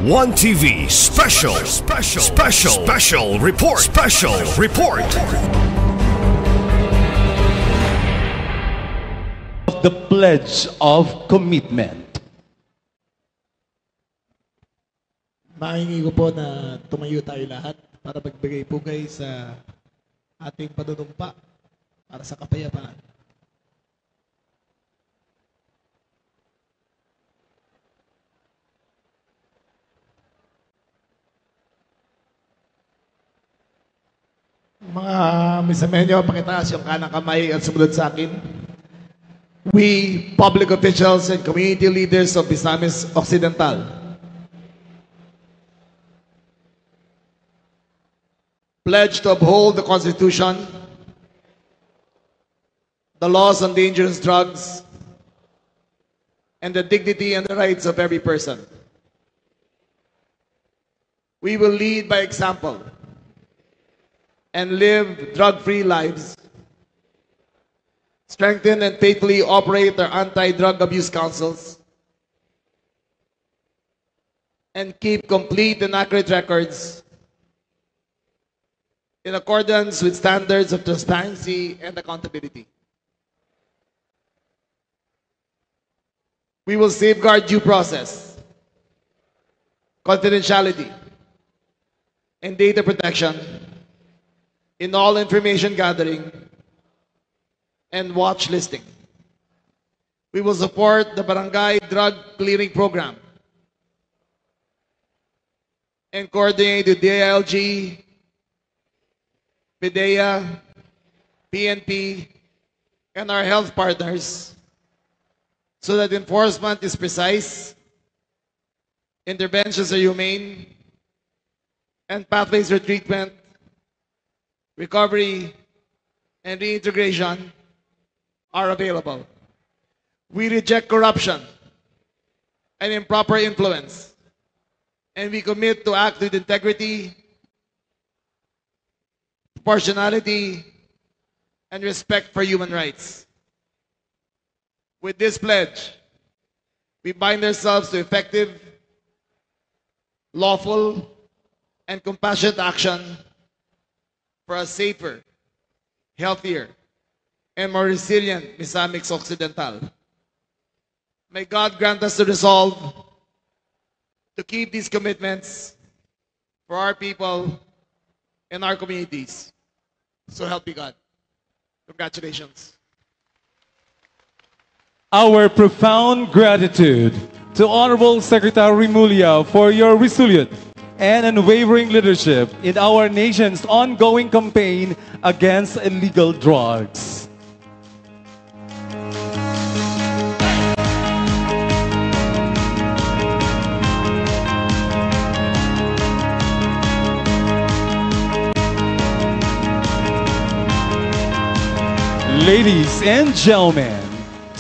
One TV special report. The Pledge of Commitment. Mahingi ko po na tumayo tayo lahat para magbigay pugay sa ating panunumpa para sa kapayapaan. Mga misamenyo, pakitaas yung kanang kamay at sumunod sa akin. We, public officials and community leaders of Misamis Occidental, pledge to uphold the Constitution, the laws on dangerous drugs, and the dignity and the rights of every person. We will lead by example and live drug-free lives, strengthen and faithfully operate our anti-drug abuse councils, and keep complete and accurate records in accordance with standards of transparency and accountability. We will safeguard due process, confidentiality, and data protection in all information gathering and watch listing. We will support the Barangay Drug Clearing Program and coordinate with DILG, PIDEA, PNP, and our health partners so that enforcement is precise, interventions are humane, and pathways for treatment, recovery, and reintegration are available. We reject corruption and improper influence, and we commit to act with integrity, proportionality, and respect for human rights. With this pledge, we bind ourselves to effective, lawful, and compassionate action for a safer, healthier, and more resilient Misamis Occidental. May God grant us the resolve to keep these commitments for our people and our communities. So help me God. Congratulations. Our profound gratitude to Honorable Secretary Remulla for your resolute and unwavering leadership in our nation's ongoing campaign against illegal drugs. Ladies and gentlemen,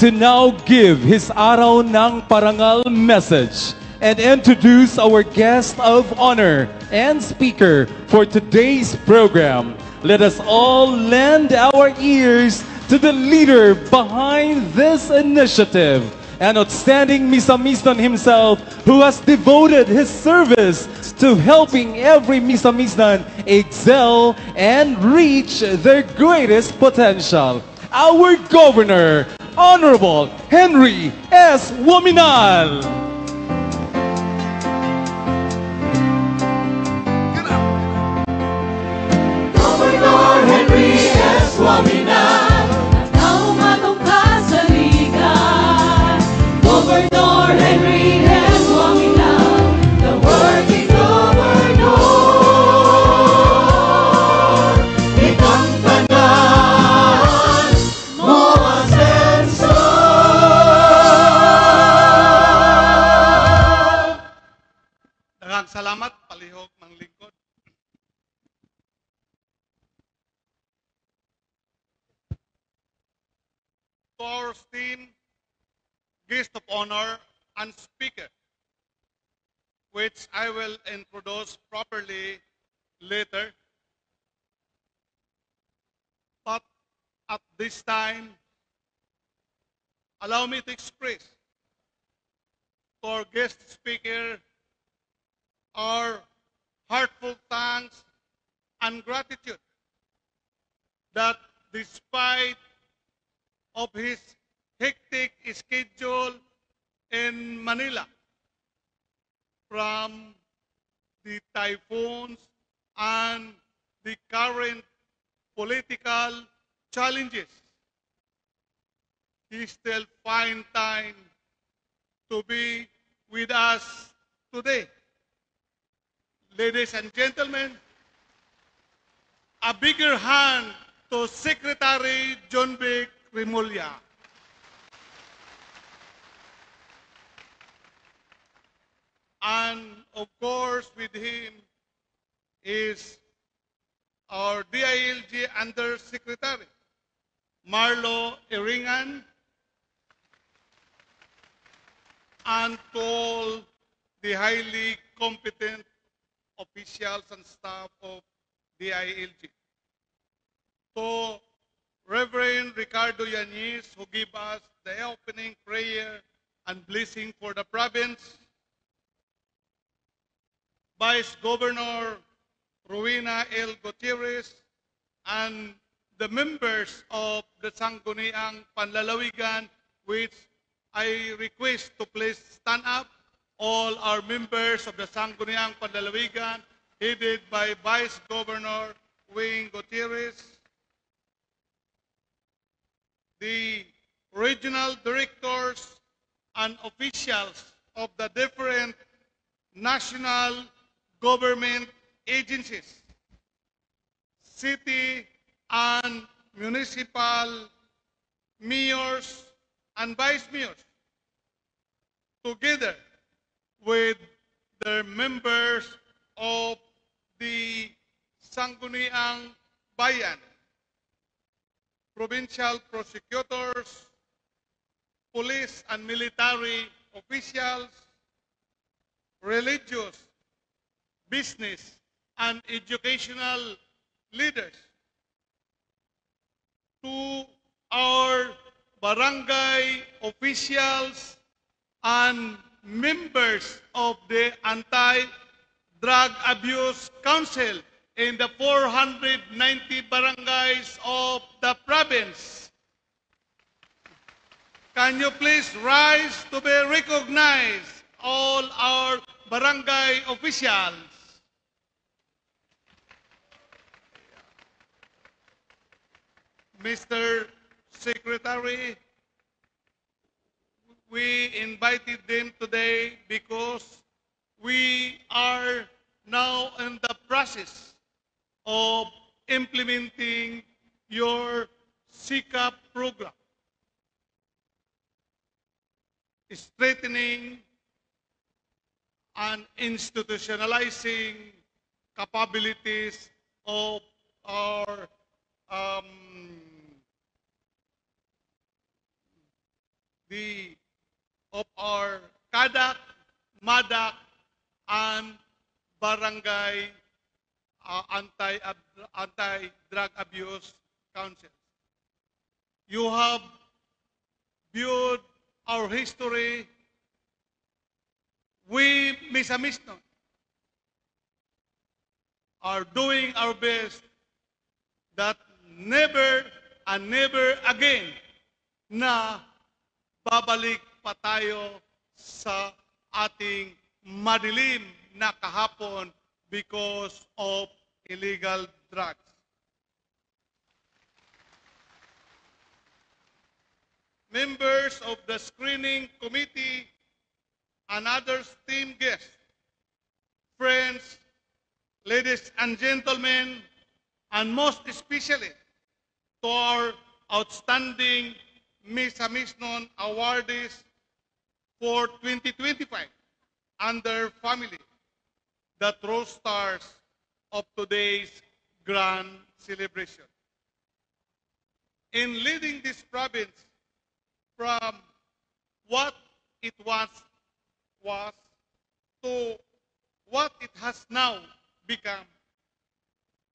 to now give his Araw ng Parangal message and introduce our guest of honor and speaker for today's program, let us all lend our ears to the leader behind this initiative, an outstanding Misamisnon himself who has devoted his service to helping every Misamisnon excel and reach their greatest potential. Our Governor, Honorable Henry S. Wominal. Governor Henry S. Wominal, naumatong ka sa ligan. Governor Henry S. Wominal, the working governor. Itang tanan mo asenso. Daghang salamat, palihog ng lingkod. To our esteemed guest of honor and speaker, which I will introduce properly later. But at this time, allow me to express to our guest speaker our heartfelt thanks and gratitude that despite of his hectic schedule in Manila from the typhoons and the current political challenges, he still find time to be with us today. Ladies and gentlemen, a bigger hand to Secretary John Vic Remulla. And of course, with him is our DILG Undersecretary, Marlo Iringan, and to all the highly competent officials and staff of DILG. To Reverend Ricardo Yanis, who gave us the opening prayer and blessing for the province, Vice Governor Rowena L. Gutierrez, and the members of the Sangguniang Panlalawigan, which I request to please stand up. All our members of the Sangguniang Panlalawigan, headed by Vice Governor Wing Gutierrez, the regional directors and officials of the different national government agencies, city and municipal mayors and vice mayors, together with their members of the Sangguniang Bayan, provincial prosecutors, police and military officials, religious, business, and educational leaders, to our barangay officials and members of the Anti-Drug Abuse Council in the 490 barangays of the province. Can you please rise to be recognized, all our barangay officials? Mr. Secretary, we invited them today because we are now in the process of implementing your SICAP program, strengthening and institutionalizing capabilities of our KADAK, MADAK, and Barangay Anti-Drug Abuse Council. You have viewed our history. We, Misa Misnon, are doing our best that never and never again na babalik pa tayo sa ating madilim na kahapon because of illegal drugs. Members of the screening committee and other esteemed guests, friends, ladies and gentlemen, and most especially to our outstanding Misa Misnon awardees for 2025 and their family, the true stars of today's grand celebration. In leading this province from what it was to what it has now become,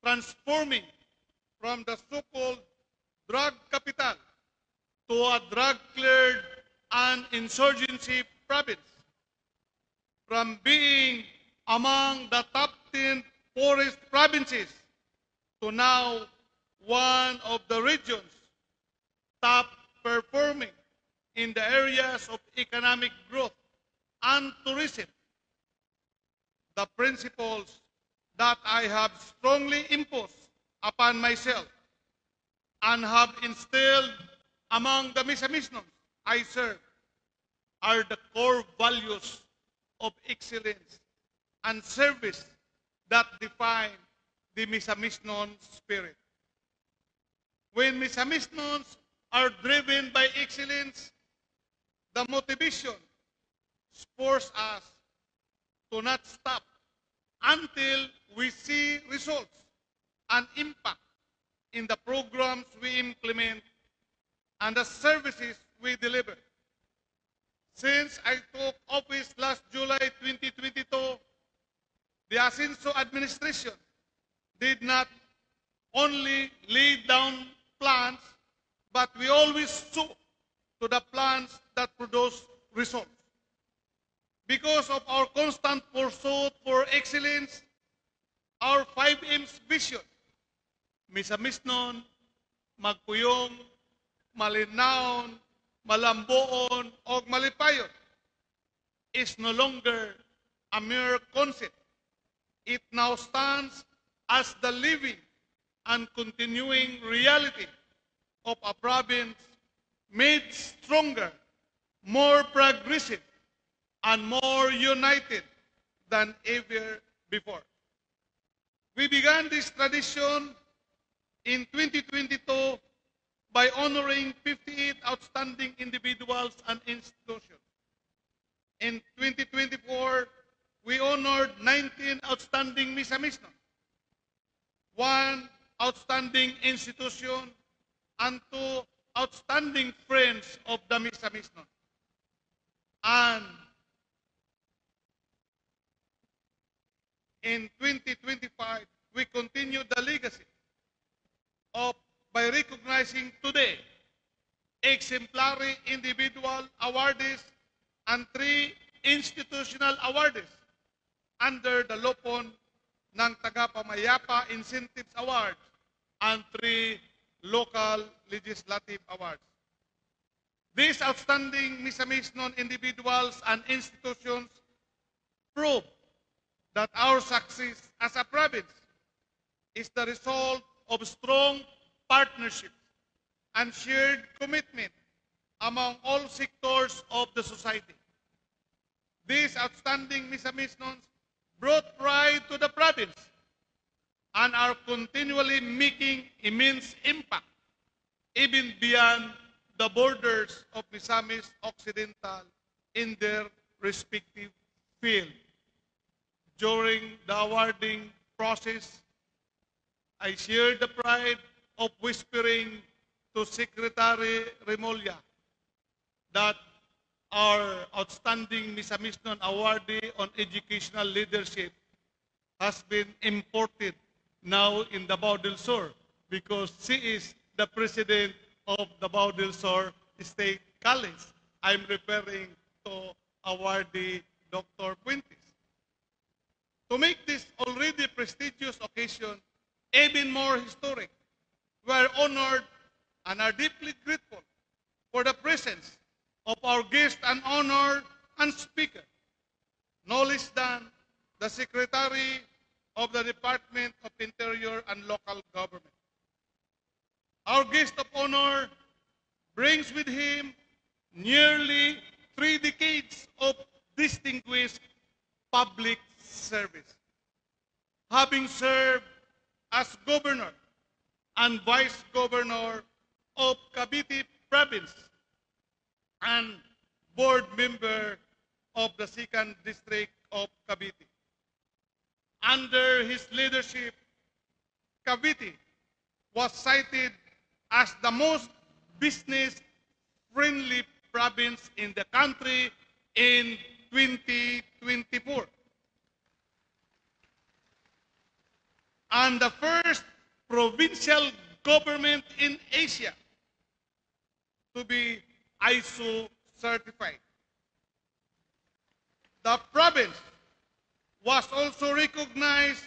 transforming from the so-called drug capital to a drug-cleared and insurgency province, from being among the top 10 poorest provinces to now one of the region's top performing in the areas of economic growth and tourism. The principles that I have strongly imposed upon myself and have instilled among the Misamisnons I serve are the core values of excellence and service that define the Misamisnon spirit. When Misamisnons are driven by excellence, the motivation spurs us to not stop until we see results and impact in the programs we implement and the services we deliver. Since I took office last July 2022, the Asenso administration did not only lay down plans, but we always stuck to the plans that produce results. Because of our constant pursuit for excellence, our 5M's vision, Misamisnon, Magpuyong, Malinnaon, Malamboon, o Malipayon, is no longer a mere concept. It now stands as the living and continuing reality of a province made stronger, more progressive, and more united than ever before. We began this tradition in 2022 by honoring 58 outstanding individuals and institutions. In 2024, we honored 19 outstanding Misamisnon, 1 outstanding institution, and 2 outstanding friends of the Misamisnon. And in 2025, we continue the legacy by recognizing today exemplary individual awardees and 3 institutional awardees under the lupon ng Tagapamayapa Incentives Awards and 3 local legislative awards. These outstanding Misamisnon individuals and institutions prove that our success as a province is the result of strong partnerships and shared commitment among all sectors of the society. These outstanding Misamisnons brought pride to the province and are continually making immense impact even beyond the borders of Misamis Occidental in their respective field. During the awarding process, I shared the pride of whispering to Secretary Remulla that our outstanding Misamisnon awardee on educational leadership has been imported now in Davao del Sur because she is the president of the Davao del Sur State College. I'm referring to awardee Dr. Puentes. To make this already prestigious occasion even more historic, we are honored and are deeply grateful for the presence of our guest and honor and speaker, no less than the Secretary of the Department of Interior and Local Government. Our guest of honor brings with him nearly 3 decades of distinguished public service, having served as governor and vice governor of Cavite Province and board member of the 2nd District of Cavite. Under his leadership, Cavite was cited as the most business-friendly province in the country in 2024. And the first provincial government in Asia to be ISO certified. The province was also recognized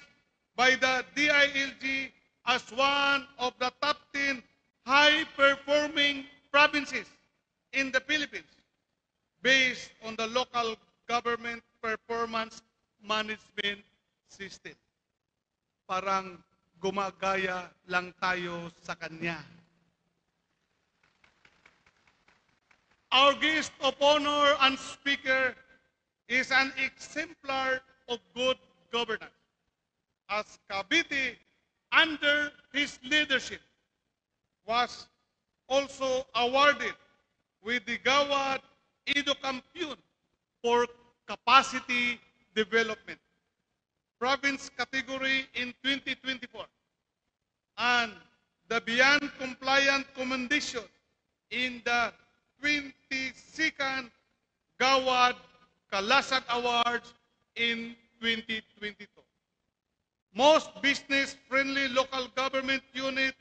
by the DILG as one of the top 10 high-performing provinces in the Philippines based on the local government performance management system. Parang gumagaya lang tayo sa kanya. Our guest of honor and speaker is an exemplar of good governance. As Cavite, under his leadership, was also awarded with the Gawad Ido Campion for capacity development, province category in 2024, and the Beyond Compliant Commendation in the 22nd Gawad Kalasag Awards in 2022. Most business-friendly local government unit,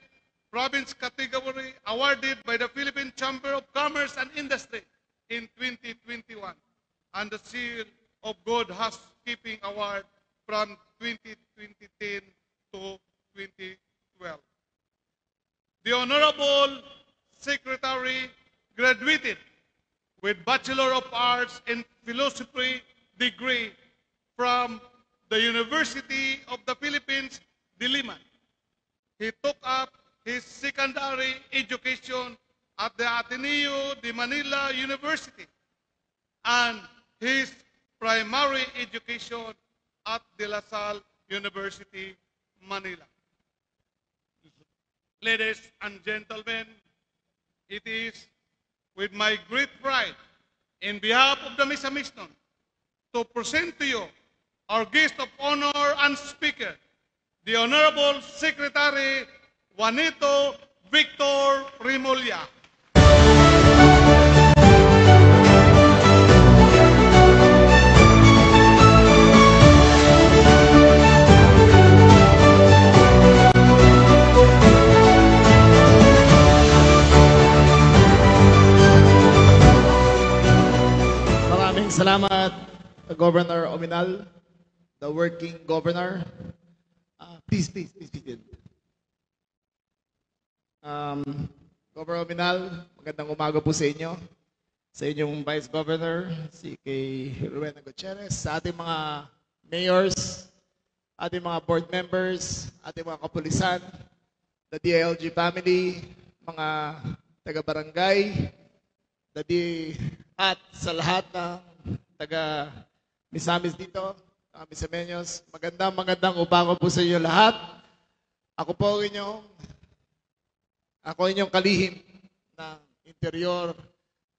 province category awarded by the Philippine Chamber of Commerce and Industry in 2021, and the Seal of Good Housekeeping Award from 2010 to 2012. The Honorable Secretary graduated with Bachelor of Arts in Philosophy degree from the University of the Philippines, Diliman. He took up his secondary education at the Ateneo de Manila University and his primary education at De La Salle University, Manila. Ladies and gentlemen, it is with my great pride, in behalf of the Misamisnon, to present to you our guest of honor and speaker, the Honorable Secretary Juanito Victor Rimulya. Salamat, Governor Ominal, the working governor. Please. Governor Ominal, magandang umaga po sa inyo. Sa inyong Vice Governor, si kay Rowena Gutierrez, sa ating mga mayors, ating mga board members, ating mga kapulisan, the DILG family, mga taga-barangay, at sa lahat ng taga Misamis dito, Misameños, magandang umaga po sa inyo lahat. Ako po inyong kalihim ng interior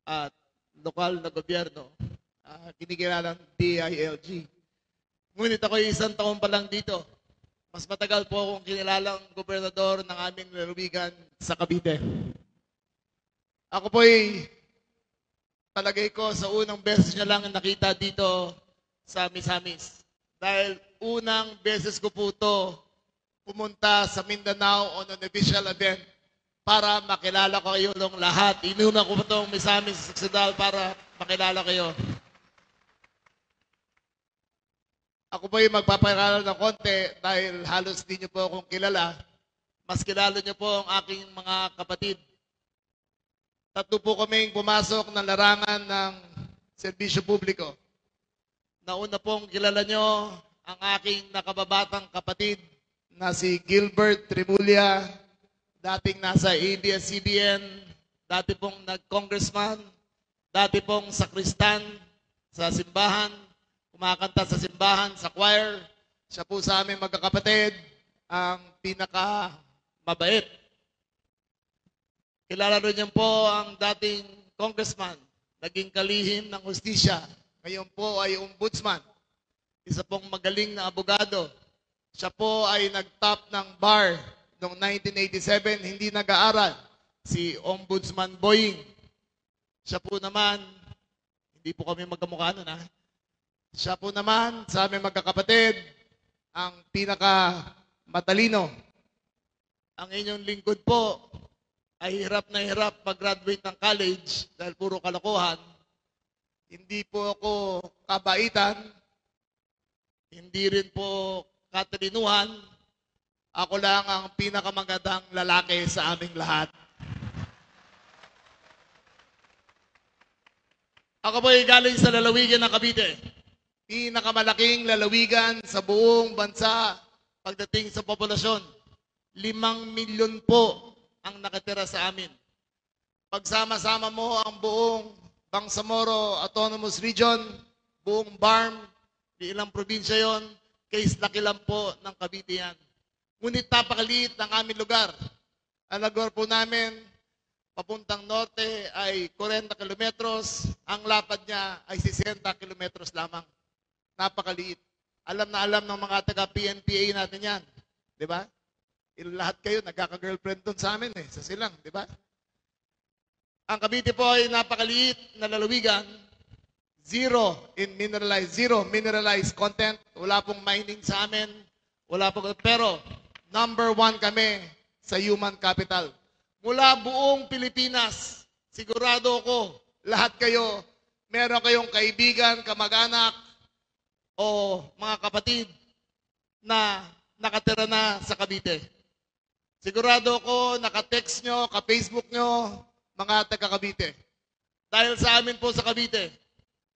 at lokal na gobyerno, kinikilalang DILG. Ngunit ako isang taon pa lang dito. Mas matagal po akong kinilalang gobernador ng aming lalawigan sa Cavite. Ako po'y palagay ko sa unang beses niya lang nakita dito sa Misamis. Dahil unang beses ko po ito pumunta sa Mindanao on an official event para makilala ko kayo ng lahat. Inuna ko po itong Misamis Occidental para makilala kayo. Ako po yung magpapakilala ng konti dahil halos di niyo po akong kilala. Mas kilala niyo po ang aking mga kapatid. Tatlo po kaming pumasok ng larangan ng serbisyo publiko. Nauna pong kilala nyo ang aking nakababatang kapatid na si Gilbert Rimulya, dating nasa ABS-CBN, dati pong nag-congressman, dati pong sakristan sa simbahan, kumakanta sa simbahan, sa choir. Siya po sa aming magkakapatid, ang pinaka-mabait. Kilala rin niyo po ang dating congressman, naging kalihim ng hustisya. Ngayon po ay ombudsman. Isa pong magaling na abogado. Siya po ay nag-top ng bar noong 1987, hindi nag-aaral. Si Ombudsman Boying. Siya po naman, hindi po kami magkamukha nun ha. Siya po naman sa aming magkakapatid, ang pinaka-matalino. Ang inyong lingkod po, ay hirap na hirap mag-graduate ng college dahil puro kalokohan. Hindi po ako kabaitan. hindi rin po katalinuhan. Ako lang ang pinakamagandang lalaki sa aming lahat. Ako po ay galing sa lalawigan ng Cavite. Pinakamalaking lalawigan sa buong bansa pagdating sa populasyon. 5 milyon po ang nakatira sa amin. Pagsama-sama mo ang buong Bangsamoro Autonomous Region, buong BARM, di ilang probinsya yon, case laki lang po ng Cavite yan. Ngunit napakaliit ng aming lugar. Ang lugar po namin, papuntang norte ay 40 kilometros, ang lapad niya ay 60 kilometros lamang. Napakaliit. Alam na alam ng mga taga-PNPA natin yan. Di ba? Lahat kayo nagkaka-girlfriend doon sa amin sa silang, di ba? Ang Cavite po ay napakaliit na lalawigan. Zero mineralized content. Wala pong mining sa amin. Wala pong, pero number 1 kami sa human capital. Mula buong Pilipinas, sigurado ko, lahat kayo, meron kayong kaibigan, kamag-anak, o mga kapatid na nakatira na sa Cavite. Sigurado ko, naka-text nyo, ka-Facebook nyo, mga taga-Cavite. Dahil sa amin po sa Cavite,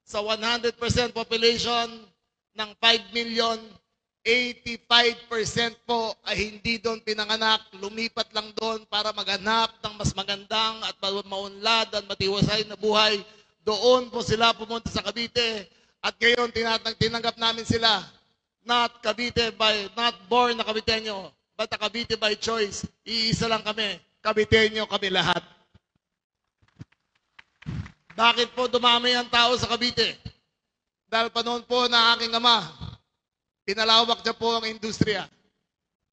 sa 100% population ng 5 million, 85% po ay hindi doon pinanganak, lumipat lang doon para maghanap ng mas magandang at maunlad at matiwasay na buhay. Doon po sila pumunta sa Cavite at ngayon tinanggap namin sila. Not born na Caviteño, but a Cavite by choice. Iisa lang kami, Caviteño kami lahat. Bakit po dumami ang tao sa Cavite? Dahil panahon po na aking ama, pinalawak niya po ang industriya.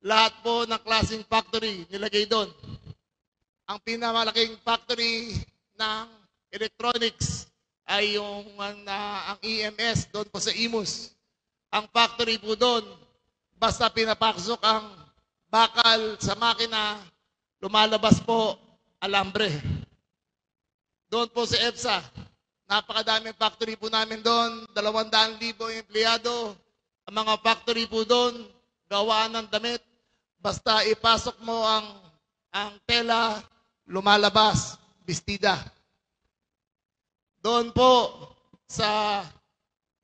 Lahat po ng klaseng factory nilagay doon. Ang pinamalaking factory ng electronics ay yung ang EMS doon po sa Imus. Ang factory po doon, basta pinapasok ang bakal sa makina, lumalabas po alambre. Doon po sa EPSA, napakadaming factory po namin doon, 200,000 empleyado. Ang mga factory po doon, gawaan ng damit. Basta ipasok mo ang tela, lumalabas, bestida. Doon po sa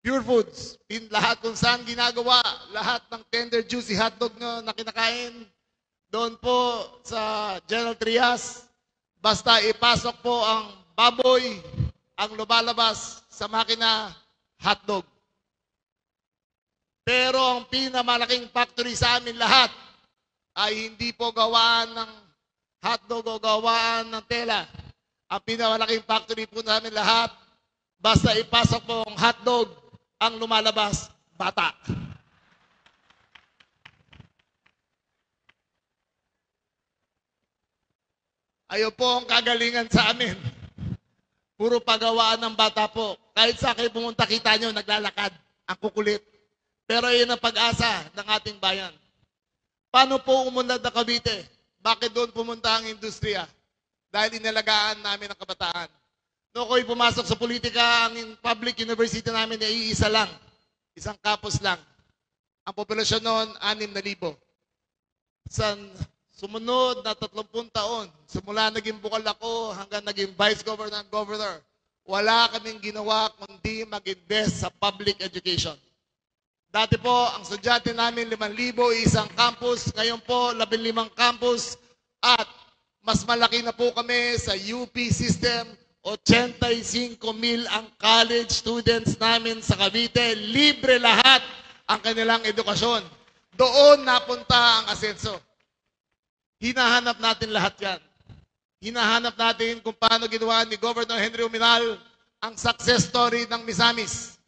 Pure Foods, lahat kung saan ginagawa, lahat ng tender juicy hotdog na kinakain. Doon po sa General Trias, basta ipasok po ang baboy, ang lumalabas sa makina, hotdog. Pero ang pinamalaking factory sa amin lahat ay hindi po gawaan ng hotdog o gawaan ng tela. Ang pinamalaking factory po namin lahat, basta ipasok po ang hotdog, ang lumalabas, bata. Ayaw po ang kagalingan sa amin. Puro pagawaan ng bata po. Kahit sa akin pumunta, kita nyo, naglalakad. Ang kukulit. Pero yun ang pag-asa ng ating bayan. Paano po umunlad na Cavite? Bakit doon pumunta ang industriya? Dahil inalagaan namin ang kabataan. Noong ako'y pumasok sa politika, ang public university namin ay iisa lang. Isang campus lang. Ang populasyon noon, 6,000. Sa sumunod na 30 taon, simula naging bukal ako hanggang naging vice governor and governor, wala kaming ginawa kundi mag-invest sa public education. Dati po, ang estudyante namin 5,000, isang campus. Ngayon po, 15 campus. At mas malaki na po kami sa UP system. 85,000 ang college students namin sa Cavite. Libre lahat ang kanilang edukasyon. Doon napunta ang asenso. Hinahanap natin lahat yan. Hinahanap natin kung paano ginawa ni Governor Henry Uminal ang success story ng Misamis.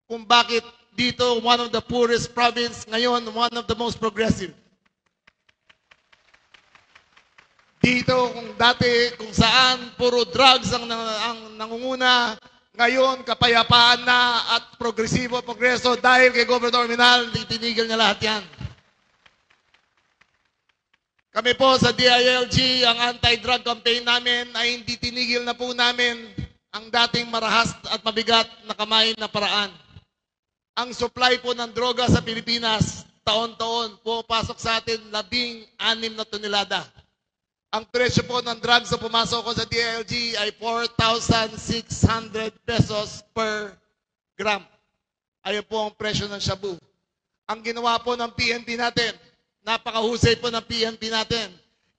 Kung bakit dito, one of the poorest province, ngayon, one of the most progressive. Dito, kung dati, kung saan, puro drugs ang nangunguna, ngayon, kapayapaan na at progreso dahil kay Governor Minal, itinigil niya lahat yan. Kami po sa DILG, ang anti-drug campaign namin ay hindi tinigil na po namin ang dating marahas at mabigat na kamay na paraan. Ang supply po ng droga sa Pilipinas, taon-taon, pumapasok sa atin 16 na tonelada. Ang presyo po ng drugs na pumasok ko sa DILG ay 4,600 pesos per gram. Ayun po ang presyo ng shabu. Ang ginawa po ng PNP natin, napakahusay po ng PNP natin,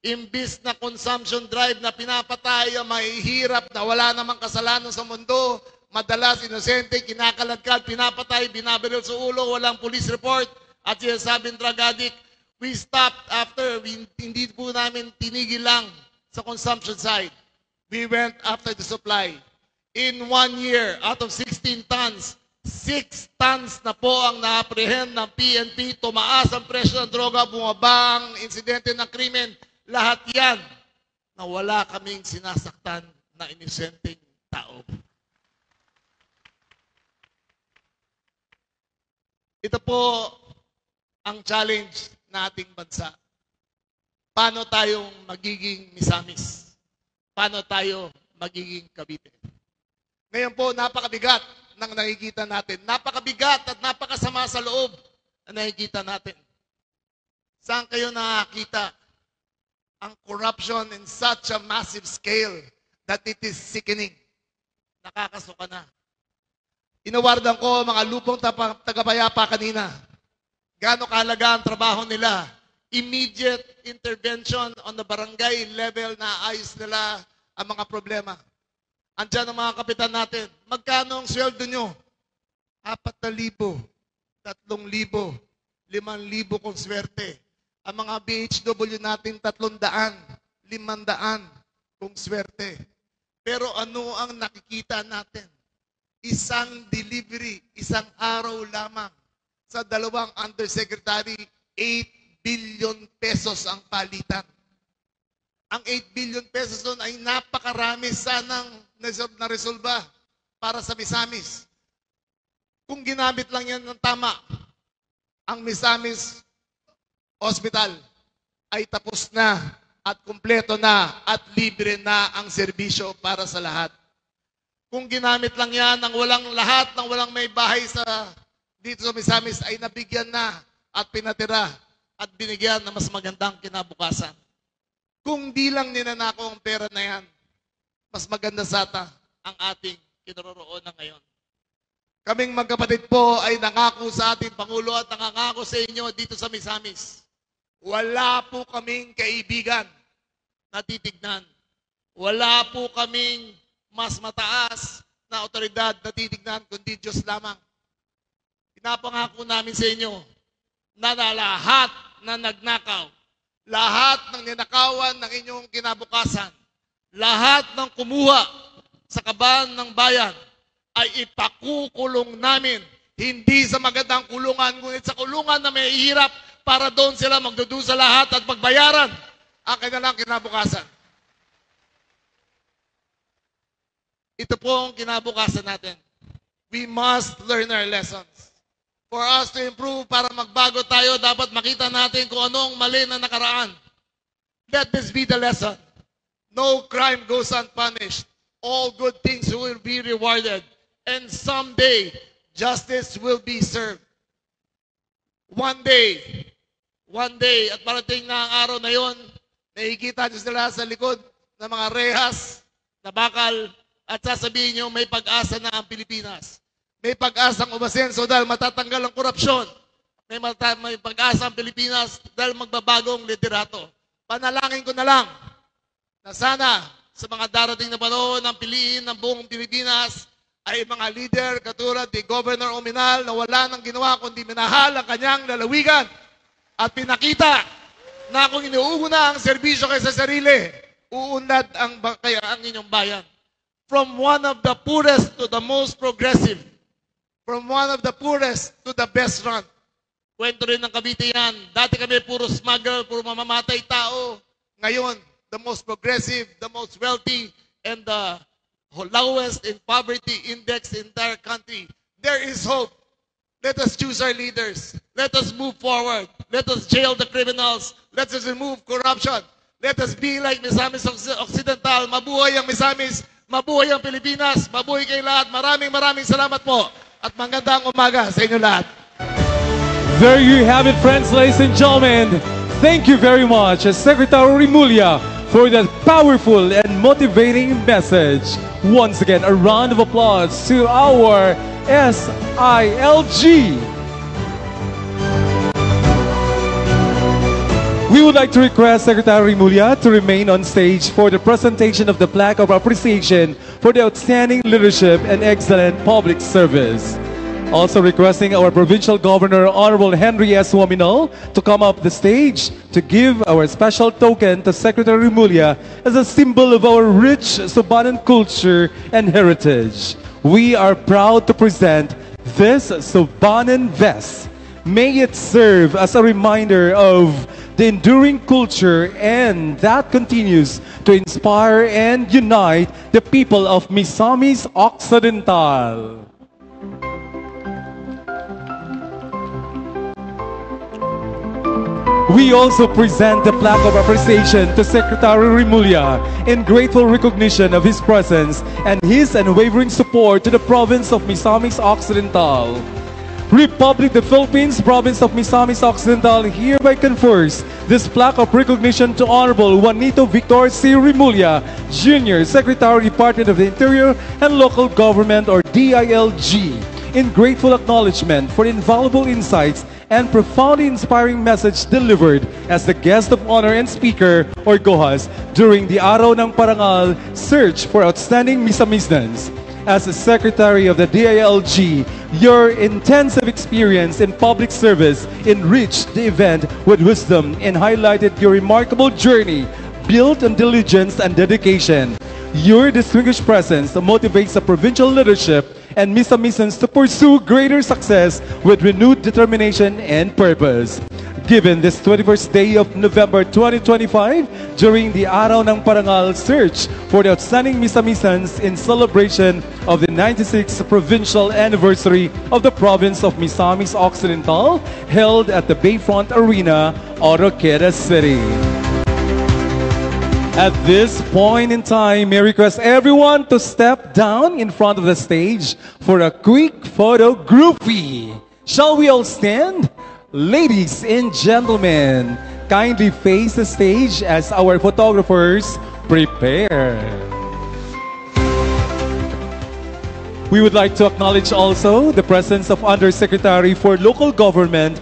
imbis na consumption drive na pinapatay ang mahihirap na wala namang kasalanan sa mundo, madalas inosente, kinakaladkad, pinapatay, binabaril sa ulo, walang police report, at sinasabing drug addict, we stopped after, hindi po namin tinigil lang sa consumption side. We went after the supply. In 1 year, out of 16 tons, 6 tons na po ang na-apprehend ng PNP, tumaas ang presyo ng droga, bumaba ang insidente ng krimen, lahat yan na wala kaming sinasaktan na inosenteng tao. Ito po ang challenge na ating bansa. Paano tayong magiging Misamis? Paano tayo magiging Cavite? Ngayon po, napakabigat ng nakikita natin. Napakabigat at napakasama sa loob na nakikita natin. Saan kayo nakakita ang corruption in such a massive scale that it is sickening? Nakakasuka na. Inawardan ko mga lupong tagapayapa kanina. Gaano kahalaga ang trabaho nila? Immediate intervention on the barangay level na ayos nila ang mga problema. Andiyan ang mga kapitan natin. Magkano ang sweldo nyo? 4,000, 3,000, 5,000 kung swerte. Ang mga BHW natin 300, 500 kung swerte. Pero ano ang nakikita natin? Isang delivery, isang araw lamang sa dalawang undersecretary, 8 billion pesos ang palitan. Ang 8 billion pesos doon ay napakarami sanang na-resolba para sa Misamis. Kung ginamit lang yan ng tama, ang Misamis Hospital ay tapos na at kumpleto na at libre na ang serbisyo para sa lahat. Kung ginamit lang yan ng walang lahat, ng walang may bahay dito sa Misamis ay nabigyan na at pinatira at binigyan na mas magandang kinabukasan. Kung di lang ninanakaw ang pera na yan, mas maganda sata ang ating kinaroroonan ngayon. Kaming magkapatid po ay nangako sa ating Pangulo at nangangako sa inyo dito sa Misamis. Wala po kaming kaibigan na titignan. Wala po kaming mas mataas na otoridad na titignan kundi Diyos lamang. Pinapangako namin sa inyo na lahat na nagnakaw, lahat ng ninakawan ng inyong kinabukasan, lahat ng kumuha sa kaban ng bayan ay ipakukulong namin, hindi sa magandang kulungan, ngunit sa kulungan na may hirap para doon sila magdudusa lahat at pagbayaran ang kanilang kinabukasan. Ito po ang kinabukasan natin. We must learn our lessons. For us to improve, para magbago tayo, dapat makita natin kung ano ang mali na nakaraan. Let this be the lesson. No crime goes unpunished. All good things will be rewarded. And someday, justice will be served. One day, at parating na ang araw na yon, nakikita nyo sila sa likod ng mga rehas na bakal at sasabihin nyo may pag-asa na ang Pilipinas. May pag-asang umasenso dahil matatanggal ang korupsyon. May pag-asa ang Pilipinas dahil magbabago ang liderato. Panalangin ko na lang na sana sa mga darating na panahon ng piliin ng buong Pilipinas ay mga leader katulad ni Governor Uminal na wala nang ginawa kundi minahal ang kanyang lalawigan at pinakita na kung inuugo na ang serbisyo kaysa sarili, uunlad ang inyong bayan. From one of the poorest to the most progressive. From one of the poorest to the best run. Kwento rin ng Cavite yan. Dati kami puro smuggle, puro mamamatay tao. Ngayon, the most progressive, the most wealthy, and the lowest in poverty index in the entire country. There is hope. Let us choose our leaders. Let us move forward. Let us jail the criminals. Let us remove corruption. Let us be like Misamis Occidental. Mabuhay ang Misamis. Mabuhay ang Pilipinas. Mabuhay kayo lahat. Maraming salamat po. At magandang umaga sa inyo lahat. There you have it, friends, ladies and gentlemen. Thank you very much, Secretary Rimulya, for that powerful and motivating message. Once again, a round of applause to our SILG. We would like to request Secretary Rimulya to remain on stage for the presentation of the plaque of appreciation for the outstanding leadership and excellent public service. Also requesting our Provincial Governor, Honorable Henry S. Waminol, to come up the stage to give our special token to Secretary Rimulya as a symbol of our rich Subanan culture and heritage. We are proud to present this Subanan vest. May it serve as a reminder of the enduring culture and that continues to inspire and unite the people of Misamis Occidental. We also present the plaque of appreciation to Secretary Rimulya in grateful recognition of his presence and his unwavering support to the province of Misamis Occidental. Republic of the Philippines, Province of Misamis Occidental hereby confers this plaque of recognition to Honorable Juanito Victor C. Rimulya, Jr., Secretary, Department of the Interior and Local Government, or DILG, in grateful acknowledgement for invaluable insights and profoundly inspiring message delivered as the guest of honor and speaker, or GOHAS, during the Araw ng Parangal Search for Outstanding Misamisnans. As a Secretary of the DILG, your intensive experience in public service enriched the event with wisdom and highlighted your remarkable journey built on diligence and dedication. Your distinguished presence motivates the provincial leadership and Misamisans to pursue greater success with renewed determination and purpose. Given this 21st day of November 2025, during the Araw ng Parangal Search for the Outstanding Misamisans in celebration of the 96th Provincial Anniversary of the Province of Misamis Occidental, held at the Bayfront Arena, Oroqueta City. At this point in time, may I request everyone to step down in front of the stage for a quick photo groupie. Shall we all stand? Ladies and gentlemen, kindly face the stage as our photographers prepare. We would like to acknowledge also the presence of Undersecretary for Local Government,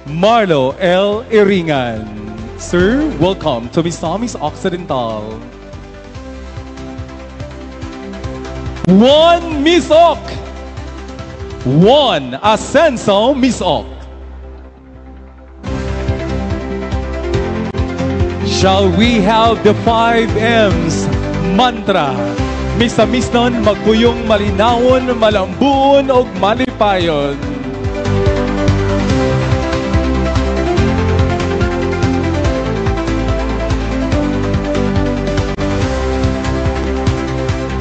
Marlo L. Iringan. Sir, welcome to Misamis Occidental. One Miss Oc. One Ascenso Miss Oc. Shall we have the 5 M's mantra? Misamisnon, magkuyong malinawon, malambuon, og malipayon.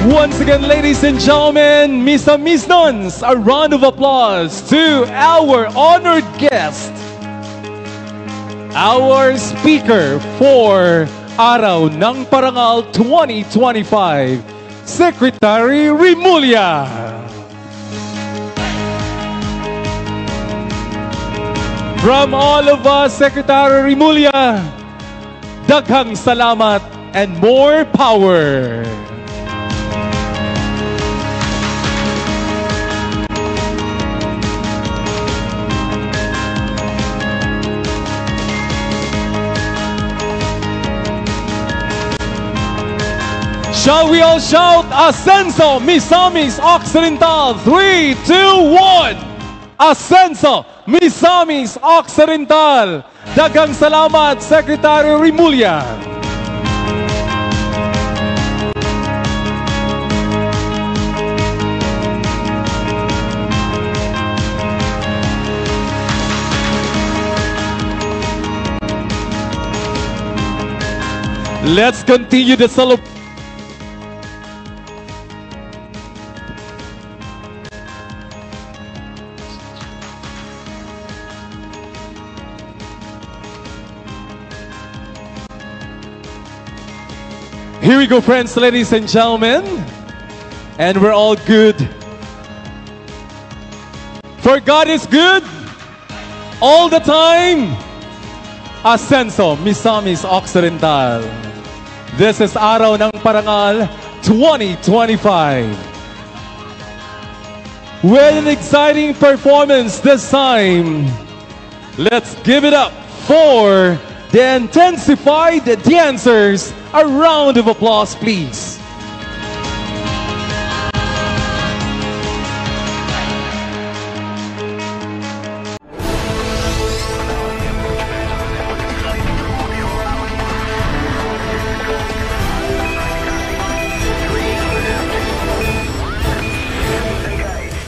Once again, ladies and gentlemen, Misamisnons, a round of applause to our honored guest, our speaker for Araw ng Parangal 2025, Secretary Rimulya. From all of us, Secretary Rimulya, daghang salamat and more power. Shall we all shout, Ascenso, Misamis Occidental, 3, 2, 1. Ascenso, Misamis Occidental. Daghang salamat, Secretary Rimulya. Let's continue the celebration. Here we go, friends, ladies and gentlemen. And we're all good For God is good all the time. Ascenso, Misamis Occidental. This is Araw ng Parangal 2025. With an exciting performance this time, let's give it up for the intensified dancers. A round of applause, please.